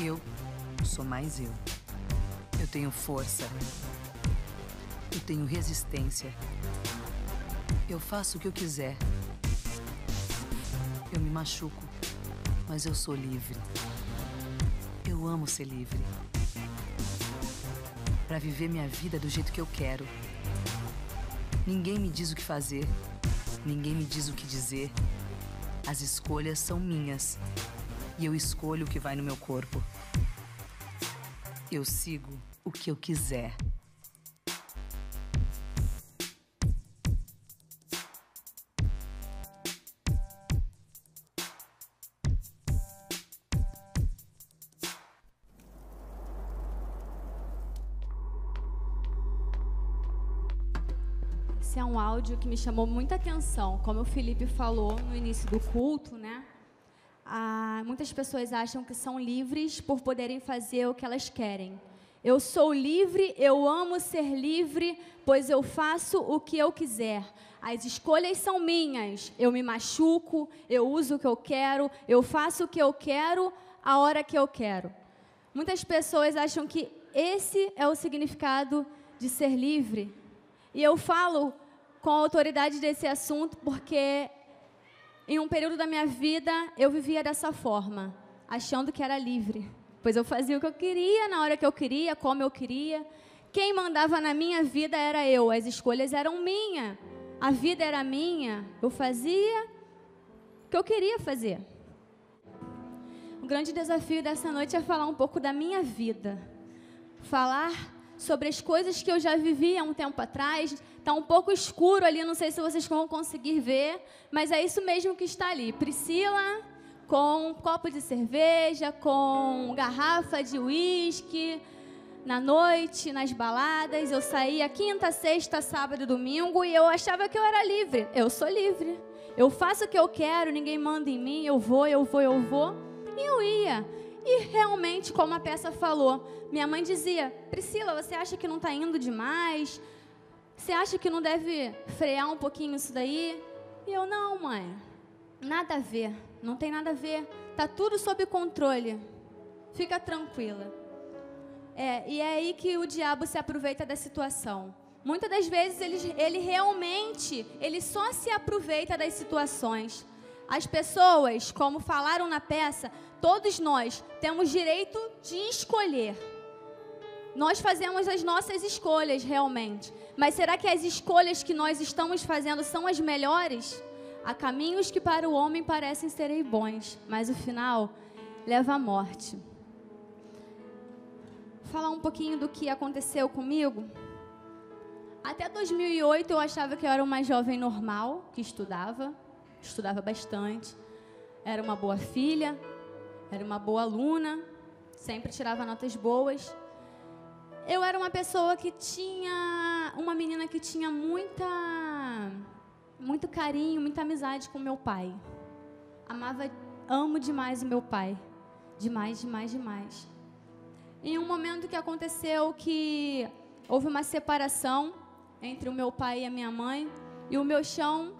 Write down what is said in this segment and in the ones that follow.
Eu sou mais eu. Eu tenho força. Eu tenho resistência. Eu faço o que eu quiser. Eu me machuco, mas eu sou livre. Eu amo ser livre. Para viver minha vida do jeito que eu quero. Ninguém me diz o que fazer. Ninguém me diz o que dizer. As escolhas são minhas. E eu escolho o que vai no meu corpo. Eu sigo o que eu quiser. Esse é um áudio que me chamou muita atenção. Como o Felipe falou no início do culto, né? Muitas pessoas acham que são livres por poderem fazer o que elas querem. Eu sou livre, eu amo ser livre, pois eu faço o que eu quiser. As escolhas são minhas. Eu me machuco, eu uso o que eu quero, eu faço o que eu quero, a hora que eu quero. Muitas pessoas acham que esse é o significado de ser livre. E eu falo com a autoridade desse assunto porque em um período da minha vida eu vivia dessa forma, achando que era livre. Pois eu fazia o que eu queria, na hora que eu queria, como eu queria. Quem mandava na minha vida era eu, as escolhas eram minhas, a vida era minha, eu fazia o que eu queria fazer. O grande desafio dessa noite é falar um pouco da minha vida, falar sobre as coisas que eu já vivi há um tempo atrás. Está um pouco escuro ali, não sei se vocês vão conseguir ver, mas é isso mesmo que está ali. Priscila com um copo de cerveja, com garrafa de uísque, na noite, nas baladas. Eu saía quinta, sexta, sábado e domingo e eu achava que eu era livre. Eu sou livre. Eu faço o que eu quero, ninguém manda em mim, eu vou. E eu ia. E realmente, como a peça falou, minha mãe dizia: Priscila, você acha que não está indo demais? Você acha que não deve frear um pouquinho isso daí? E eu, não, mãe, nada a ver, não tem nada a ver, está tudo sob controle, fica tranquila. E é aí que o diabo se aproveita da situação. Muitas das vezes ele realmente só se aproveita das situações. As pessoas, como falaram na peça, todos nós temos direito de escolher. Nós fazemos as nossas escolhas realmente. Mas será que as escolhas que nós estamos fazendo são as melhores? Há caminhos que para o homem parecem serem bons, mas o final leva à morte. Vou falar um pouquinho do que aconteceu comigo. Até 2008 eu achava que eu era uma jovem normal, que estudava bastante, era uma boa filha, era uma boa aluna, sempre tirava notas boas. Eu era uma pessoa que uma menina que tinha muito carinho, muita amizade com meu pai. Amo demais o meu pai, demais, demais, demais. Em um momento que aconteceu que houve uma separação entre o meu pai e a minha mãe, e o meu chão,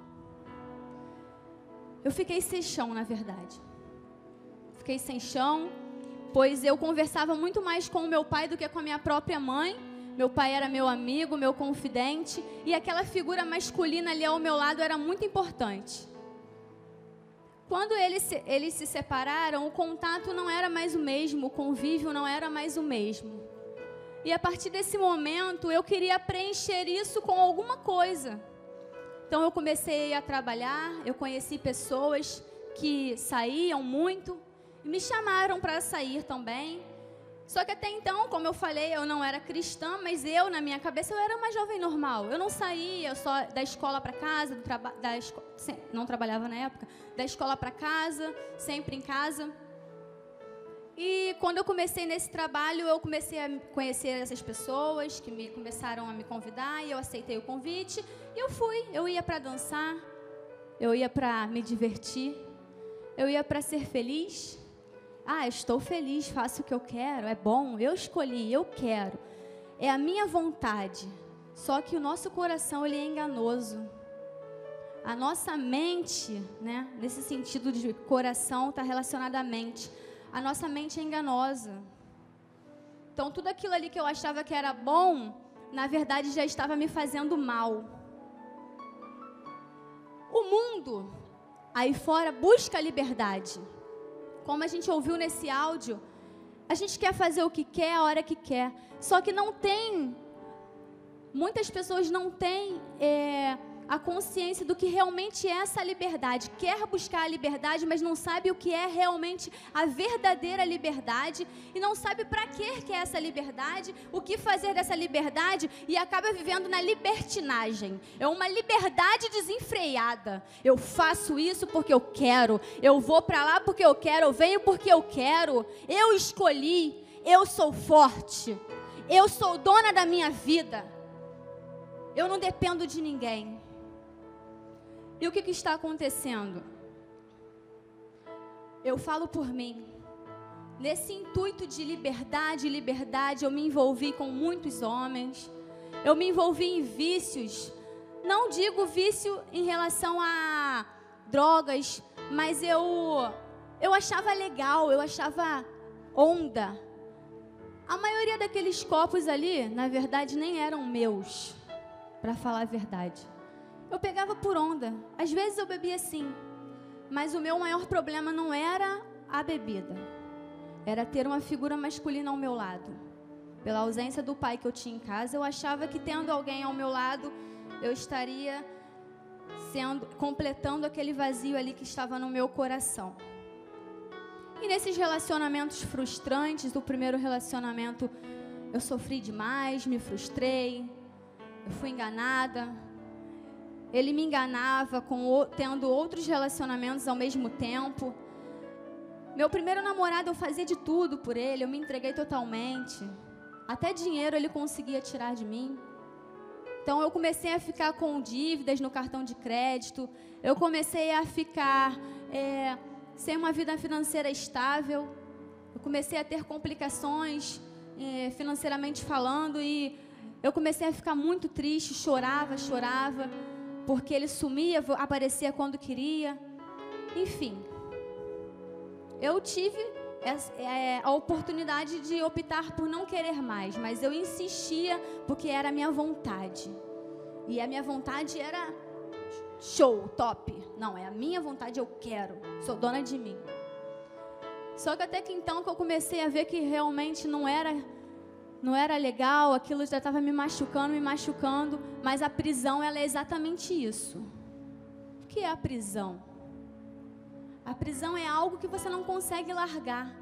eu fiquei sem chão, na verdade. Fiquei sem chão, pois eu conversava muito mais com o meu pai do que com a minha própria mãe. Meu pai era meu amigo, meu confidente, e aquela figura masculina ali ao meu lado era muito importante. Quando eles se separaram, o contato não era mais o mesmo, o convívio não era mais o mesmo. E a partir desse momento, eu queria preencher isso com alguma coisa. Então eu comecei a trabalhar, eu conheci pessoas que saíam muito, e me chamaram para sair também. Só que até então, como eu falei, eu não era cristã, mas na minha cabeça, eu era uma jovem normal. Eu não saía só da escola para casa, não trabalhava na época, da escola para casa, sempre em casa. E quando eu comecei nesse trabalho, eu comecei a conhecer essas pessoas que começaram a me convidar, e eu aceitei o convite, e eu fui. Eu ia para dançar, eu ia para me divertir, eu ia para ser feliz. Estou feliz, faço o que eu quero, é bom, eu escolhi, eu quero. É a minha vontade. Só que o nosso coração, ele é enganoso. A nossa mente, né, nesse sentido de coração, está relacionada à mente. a nossa mente é enganosa. Então, tudo aquilo ali que eu achava que era bom, na verdade, já estava me fazendo mal. O mundo aí fora busca a liberdade. Como a gente ouviu nesse áudio, a gente quer fazer o que quer, a hora que quer. Só que não tem, muitas pessoas não têm a consciência do que realmente é essa liberdade. Quer buscar a liberdade, mas não sabe o que é realmente a verdadeira liberdade. E não sabe para que é essa liberdade, o que fazer dessa liberdade. E acaba vivendo na libertinagem. É uma liberdade desenfreada. Eu faço isso porque eu quero. Eu vou para lá porque eu quero. Eu venho porque eu quero. Eu escolhi. Eu sou forte. Eu sou dona da minha vida. Eu não dependo de ninguém. E o que está acontecendo? Eu falo por mim. Nesse intuito de liberdade, eu me envolvi com muitos homens. Eu me envolvi em vícios. Não digo vício em relação a drogas, mas eu achava legal, eu achava onda. A maioria daqueles copos ali, na verdade, nem eram meus, para falar a verdade. Eu pegava por onda. Às vezes eu bebia sim. Mas o meu maior problema não era a bebida. Era ter uma figura masculina ao meu lado. Pela ausência do pai que eu tinha em casa, eu achava que tendo alguém ao meu lado, eu estaria completando aquele vazio ali que estava no meu coração. E nesses relacionamentos frustrantes, do primeiro relacionamento, eu sofri demais, me frustrei, eu fui enganada. Ele me enganava tendo outros relacionamentos ao mesmo tempo. Meu primeiro namorado, eu fazia de tudo por ele, eu me entreguei totalmente. Até dinheiro ele conseguia tirar de mim. Então eu comecei a ficar com dívidas no cartão de crédito. Eu comecei a ficar sem uma vida financeira estável. Eu comecei a ter complicações financeiramente falando. E eu comecei a ficar muito triste, chorava. Porque ele sumia, aparecia quando queria. Enfim, eu tive a oportunidade de optar por não querer mais, mas eu insistia porque era a minha vontade. E a minha vontade era show, top. Não, é a minha vontade, eu quero, sou dona de mim. Só que até que então que eu comecei a ver que realmente não era legal, aquilo já estava me machucando, mas a prisão, ela é exatamente isso. O que é a prisão? A prisão é algo que você não consegue largar.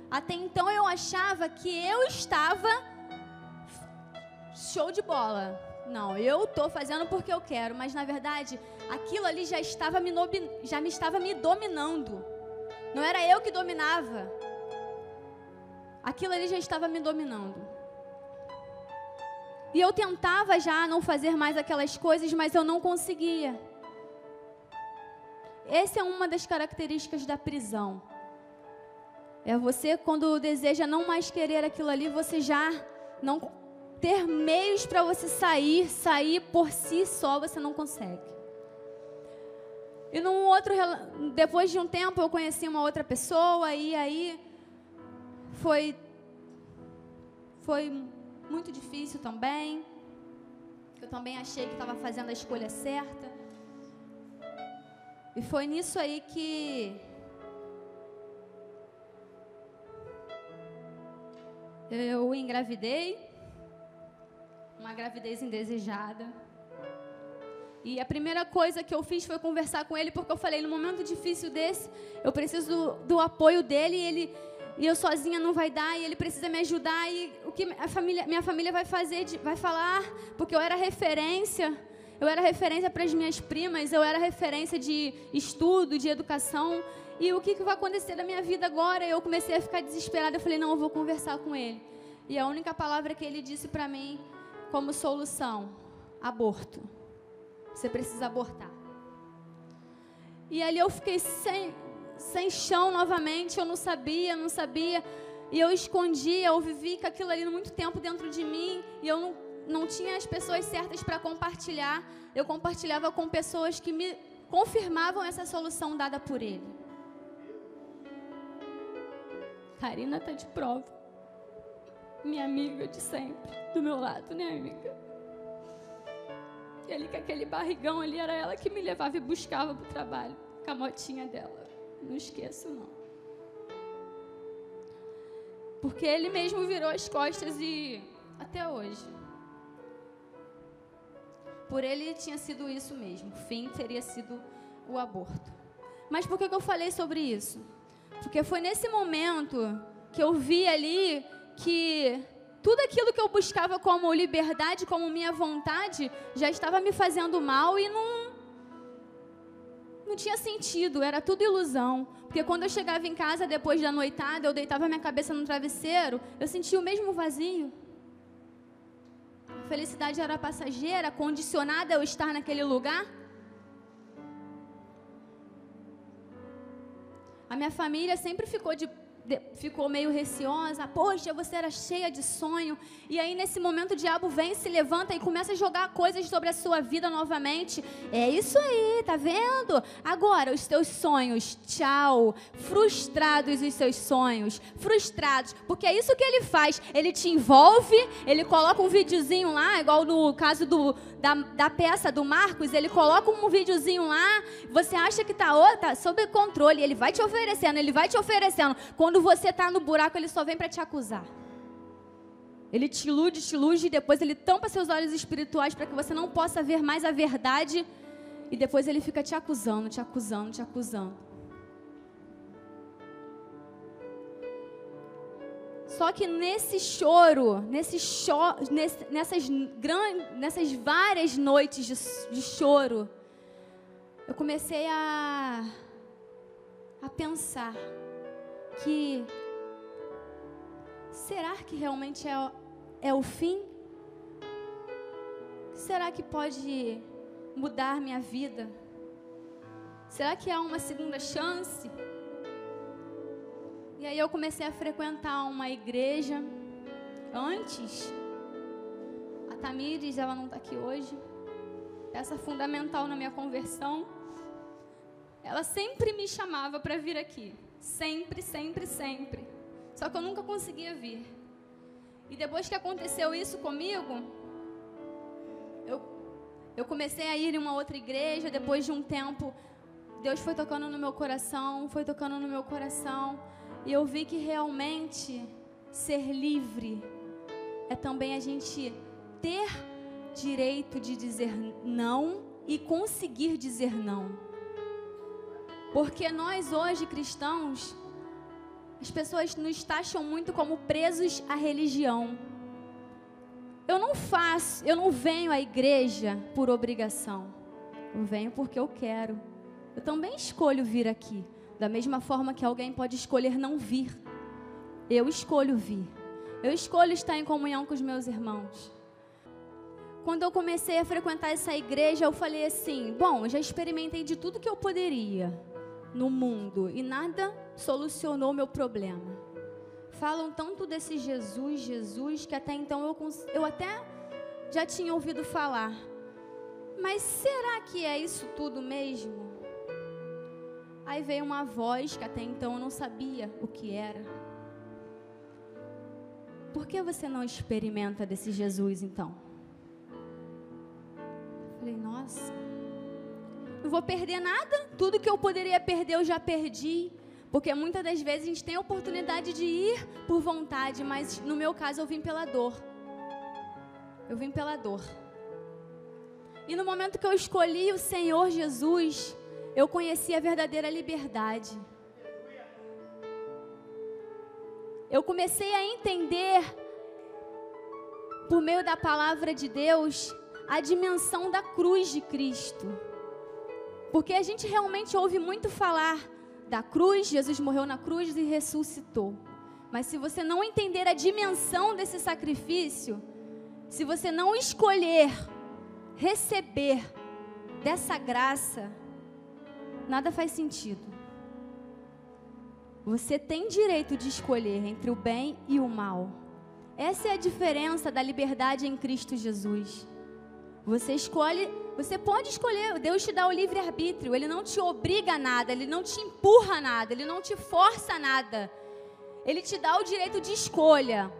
Até então eu achava que eu estava show de bola. Não, eu estou fazendo porque eu quero, mas na verdade, aquilo ali já me estava me dominando. Não era eu que dominava. Aquilo ali já estava me dominando. E eu tentava já não fazer mais aquelas coisas, mas eu não conseguia. Essa é uma das características da prisão. É você, quando deseja não mais querer aquilo ali, você já não ter meios para você sair por si só, você não consegue. E depois de um tempo, eu conheci uma outra pessoa, e aí foi muito difícil também. Eu também achei que estava fazendo a escolha certa. E foi nisso aí que eu engravidei. Uma gravidez indesejada. E a primeira coisa que eu fiz foi conversar com ele, porque eu falei, no momento difícil desse, eu preciso do apoio dele, e eu sozinha não vai dar, e ele precisa me ajudar, e o que minha família vai fazer, vai falar, porque eu era referência para as minhas primas, eu era referência de estudo, de educação, e o que vai acontecer da minha vida agora? Eu comecei a ficar desesperada, eu falei, não, eu vou conversar com ele. E a única palavra que ele disse para mim, como solução, aborto. Você precisa abortar. E ali eu fiquei sem chão novamente, eu não sabia, e eu escondia, eu vivi com aquilo ali muito tempo dentro de mim, e eu não tinha as pessoas certas para compartilhar. Eu compartilhava com pessoas que me confirmavam essa solução dada por ele. Karina está de prova. Minha amiga de sempre, do meu lado, né, amiga? E ali com aquele barrigão ali, era ela que me levava e buscava pro trabalho, com a motinha dela. Não esqueço, não. Porque ele mesmo virou as costas e até hoje. Por ele tinha sido isso mesmo. O fim teria sido o aborto. Mas por que eu falei sobre isso? Porque foi nesse momento que eu vi ali que tudo aquilo que eu buscava como liberdade, como minha vontade, já estava me fazendo mal e não tinha sentido, era tudo ilusão. Porque quando eu chegava em casa depois da noitada, eu deitava minha cabeça no travesseiro, eu sentia o mesmo vazio. A felicidade era passageira, condicionada a eu estar naquele lugar. A minha família sempre ficou meio receosa. Poxa, você era cheia de sonho. E aí nesse momento o diabo vem, se levanta e começa a jogar coisas sobre a sua vida novamente. É isso aí, tá vendo? Agora os teus sonhos, tchau. Frustrados os seus sonhos, frustrados. Porque é isso que ele faz. Ele te envolve, ele coloca um videozinho lá, igual no caso da peça do Marcos, ele coloca um videozinho lá, você acha que tá sob controle, ele vai te oferecendo. Quando você está no buraco, ele só vem para te acusar. Ele te ilude, e depois ele tampa seus olhos espirituais para que você não possa ver mais a verdade. E depois ele fica te acusando. Só que nesse choro, nessas várias noites de choro, eu comecei a pensar que será que realmente é o fim? Será que pode mudar minha vida? Será que há uma segunda chance? E aí eu comecei a frequentar uma igreja. Antes, a Tamires, ela não está aqui hoje, peça fundamental na minha conversão. Ela sempre me chamava para vir aqui. Sempre. Só que eu nunca conseguia vir. E depois que aconteceu isso comigo, eu comecei a ir em uma outra igreja. Depois de um tempo, Deus foi tocando no meu coração. E eu vi que realmente ser livre é também a gente ter direito de dizer não e conseguir dizer não. Porque nós hoje, cristãos, as pessoas nos taxam muito como presos à religião. Eu não venho à igreja por obrigação. Eu venho porque eu quero. Eu também escolho vir aqui. Da mesma forma que alguém pode escolher não vir. Eu escolho vir. Eu escolho estar em comunhão com os meus irmãos. Quando eu comecei a frequentar essa igreja, eu falei assim, bom, eu já experimentei de tudo que eu poderia no mundo e nada solucionou meu problema. Falam tanto desse Jesus, que até então eu até já tinha ouvido falar. Mas será que é isso tudo mesmo? Aí veio uma voz que até então eu não sabia o que era. Por que você não experimenta desse Jesus então? Falei, nossa, não vou perder nada. Tudo que eu poderia perder eu já perdi. Porque muitas das vezes a gente tem a oportunidade de ir por vontade, mas no meu caso eu vim pela dor. E no momento que eu escolhi o Senhor Jesus, eu conheci a verdadeira liberdade. Eu comecei a entender, por meio da palavra de Deus, a dimensão da cruz de Cristo. Porque a gente realmente ouve muito falar da cruz, Jesus morreu na cruz e ressuscitou. Mas se você não entender a dimensão desse sacrifício, se você não escolher receber dessa graça, nada faz sentido. Você tem direito de escolher entre o bem e o mal. Essa é a diferença da liberdade em Cristo Jesus. Você escolhe, você pode escolher, Deus te dá o livre-arbítrio, Ele não te obriga a nada, Ele não te empurra a nada, Ele não te força a nada. Ele te dá o direito de escolha.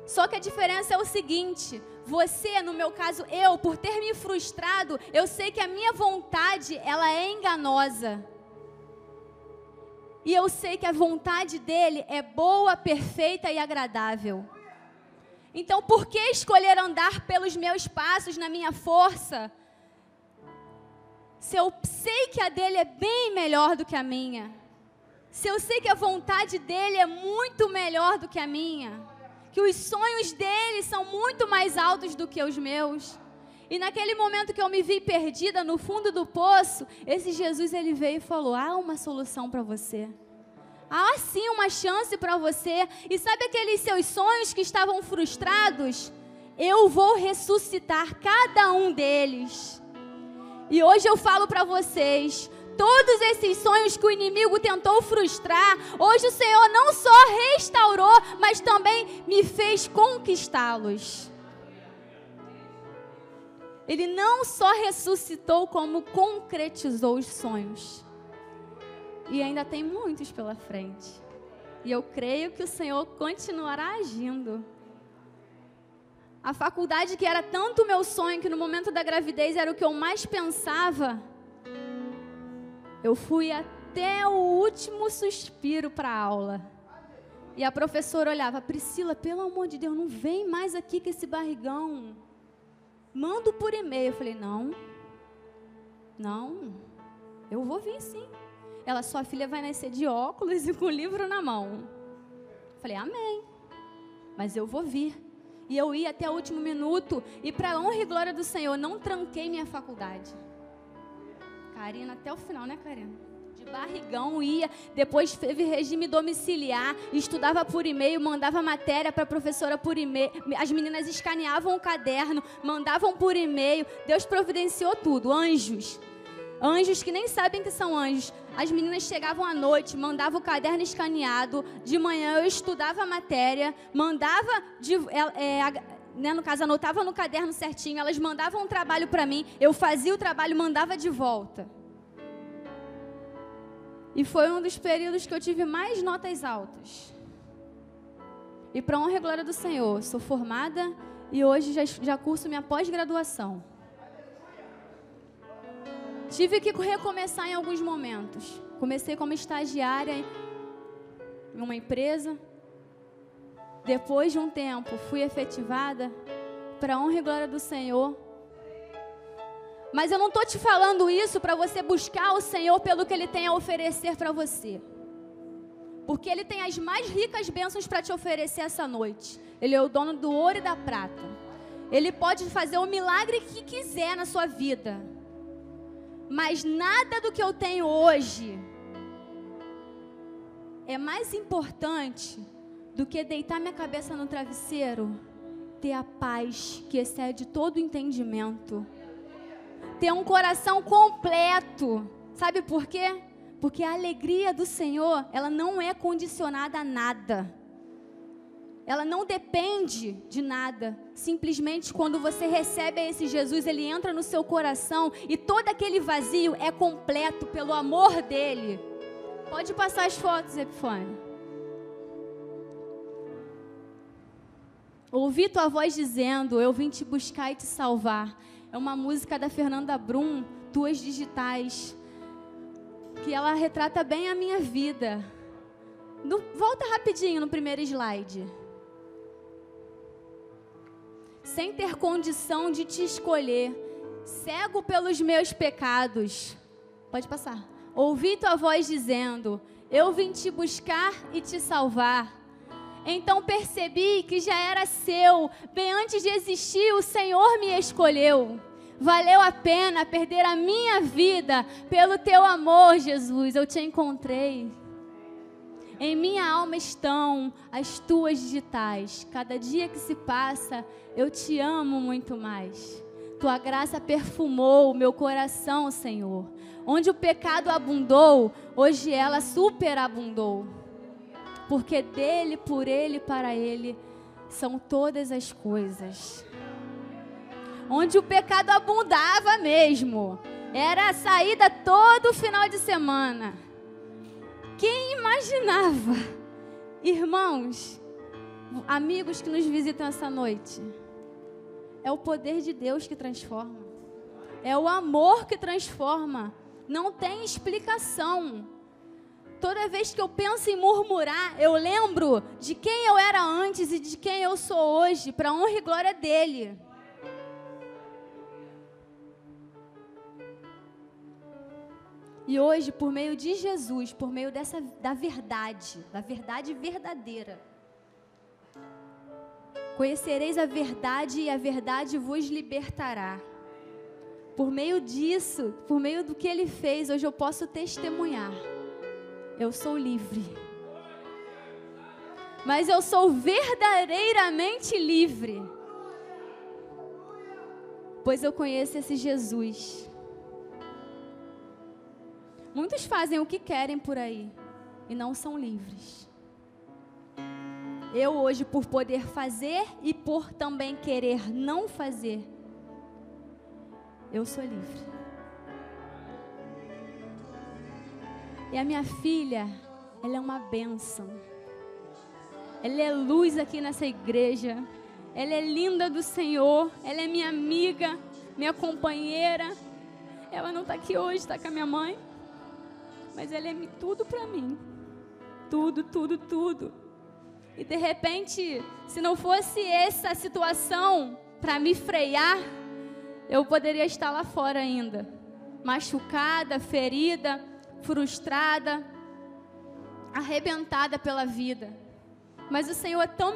Só que a diferença é o seguinte: você, no meu caso, eu, por ter me frustrado, eu sei que a minha vontade, ela é enganosa. E eu sei que a vontade dele é boa, perfeita e agradável. Então, por que escolher andar pelos meus passos, na minha força, se eu sei que a dele é bem melhor do que a minha? Se eu sei que a vontade dele é muito melhor do que a minha? Que os sonhos dele são muito mais altos do que os meus? E naquele momento que eu me vi perdida no fundo do poço, esse Jesus, ele veio e falou: há uma solução para você. Há sim uma chance para você. E sabe aqueles seus sonhos que estavam frustrados? Eu vou ressuscitar cada um deles. E hoje eu falo para vocês, todos esses sonhos que o inimigo tentou frustrar, hoje o Senhor não só restaurou, mas também me fez conquistá-los. Ele não só ressuscitou, como concretizou os sonhos. E ainda tem muitos pela frente. E eu creio que o Senhor continuará agindo. A faculdade, que era tanto meu sonho, que no momento da gravidez era o que eu mais pensava, eu fui até o último suspiro para a aula. E a professora olhava: Priscila, pelo amor de Deus, não vem mais aqui com esse barrigão. Mando por e-mail. Eu falei: não, eu vou vir sim. Ela: sua filha vai nascer de óculos e com o livro na mão. Eu falei: amém, mas eu vou vir. E eu ia até o último minuto, e para a honra e glória do Senhor, não tranquei minha faculdade. Karina, até o final, né, Karina? De barrigão ia, depois teve regime domiciliar, estudava por e-mail, mandava matéria para a professora por e-mail, as meninas escaneavam o caderno, mandavam por e-mail, Deus providenciou tudo, anjos que nem sabem que são anjos. As meninas chegavam à noite, mandavam o caderno escaneado, de manhã eu estudava a matéria, mandava, no caso, anotava no caderno certinho, elas mandavam um trabalho para mim, eu fazia o trabalho, mandava de volta. E foi um dos períodos que eu tive mais notas altas. E para a honra e glória do Senhor, sou formada e hoje já curso minha pós-graduação. Tive que recomeçar em alguns momentos. Comecei como estagiária em uma empresa. Depois de um tempo, fui efetivada para a honra e glória do Senhor. Mas eu não estou te falando isso para você buscar o Senhor pelo que Ele tem a oferecer para você. Porque Ele tem as mais ricas bênçãos para te oferecer essa noite. Ele é o dono do ouro e da prata. Ele pode fazer o milagre que quiser na sua vida. Mas nada do que eu tenho hoje é mais importante do que deitar minha cabeça no travesseiro, ter a paz que excede todo o entendimento, ter um coração completo. Sabe por quê? Porque a alegria do Senhor, ela não é condicionada a nada. Ela não depende de nada. Simplesmente quando você recebe esse Jesus, Ele entra no seu coração e todo aquele vazio é completo pelo amor dEle. Pode passar as fotos, Epifânio. Ouvi tua voz dizendo: eu vim te buscar e te salvar. É uma música da Fernanda Brum, Tuas Digitais, que ela retrata bem a minha vida. Volta rapidinho no primeiro slide. Sem ter condição de te escolher, cego pelos meus pecados. Pode passar. Ouvi tua voz dizendo: eu vim te buscar e te salvar. Então percebi que já era seu, bem antes de existir o Senhor me escolheu. Valeu a pena perder a minha vida pelo teu amor, Jesus, eu te encontrei. Em minha alma estão as tuas digitais. Cada dia que se passa, eu te amo muito mais. Tua graça perfumou o meu coração, Senhor. Onde o pecado abundou, hoje ela superabundou. Porque dele, por ele, para ele, são todas as coisas. Onde o pecado abundava mesmo, era a saída todo final de semana. Quem imaginava? Irmãos, amigos que nos visitam essa noite, é o poder de Deus que transforma. É o amor que transforma. Não tem explicação. Toda vez que eu penso em murmurar, eu lembro de quem eu era antes e de quem eu sou hoje, para a honra e glória dele. E hoje, por meio de Jesus, por meio da verdade verdadeira, conhecereis a verdade e a verdade vos libertará. Por meio disso, por meio do que Ele fez, hoje eu posso testemunhar. Eu sou livre. Mas eu sou verdadeiramente livre. Pois eu conheço esse Jesus. Muitos fazem o que querem por aí e não são livres. Eu hoje, por poder fazer e por também querer não fazer, eu sou livre. E a minha filha, ela é uma bênção. Ela é luz aqui nessa igreja. Ela é linda do Senhor. Ela é minha amiga, minha companheira. Ela não está aqui hoje, está com a minha mãe. Mas ela é tudo para mim. Tudo, tudo, tudo. E de repente, se não fosse essa situação para me frear, eu poderia estar lá fora ainda. Machucada, ferida, frustrada, arrebentada pela vida. Mas o Senhor é tão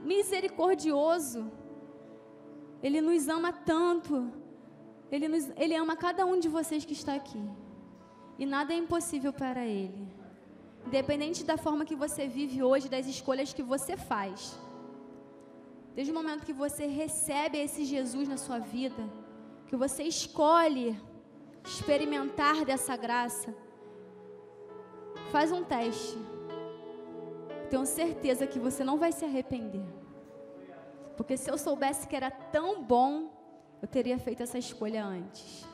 misericordioso. Ele nos ama tanto. Ele ama cada um de vocês que está aqui. E nada é impossível para Ele. Independente da forma que você vive hoje, das escolhas que você faz. Desde o momento que você recebe esse Jesus na sua vida, que você escolhe experimentar dessa graça, faz um teste. Tenho certeza que você não vai se arrepender. Porque se eu soubesse que era tão bom, eu teria feito essa escolha antes.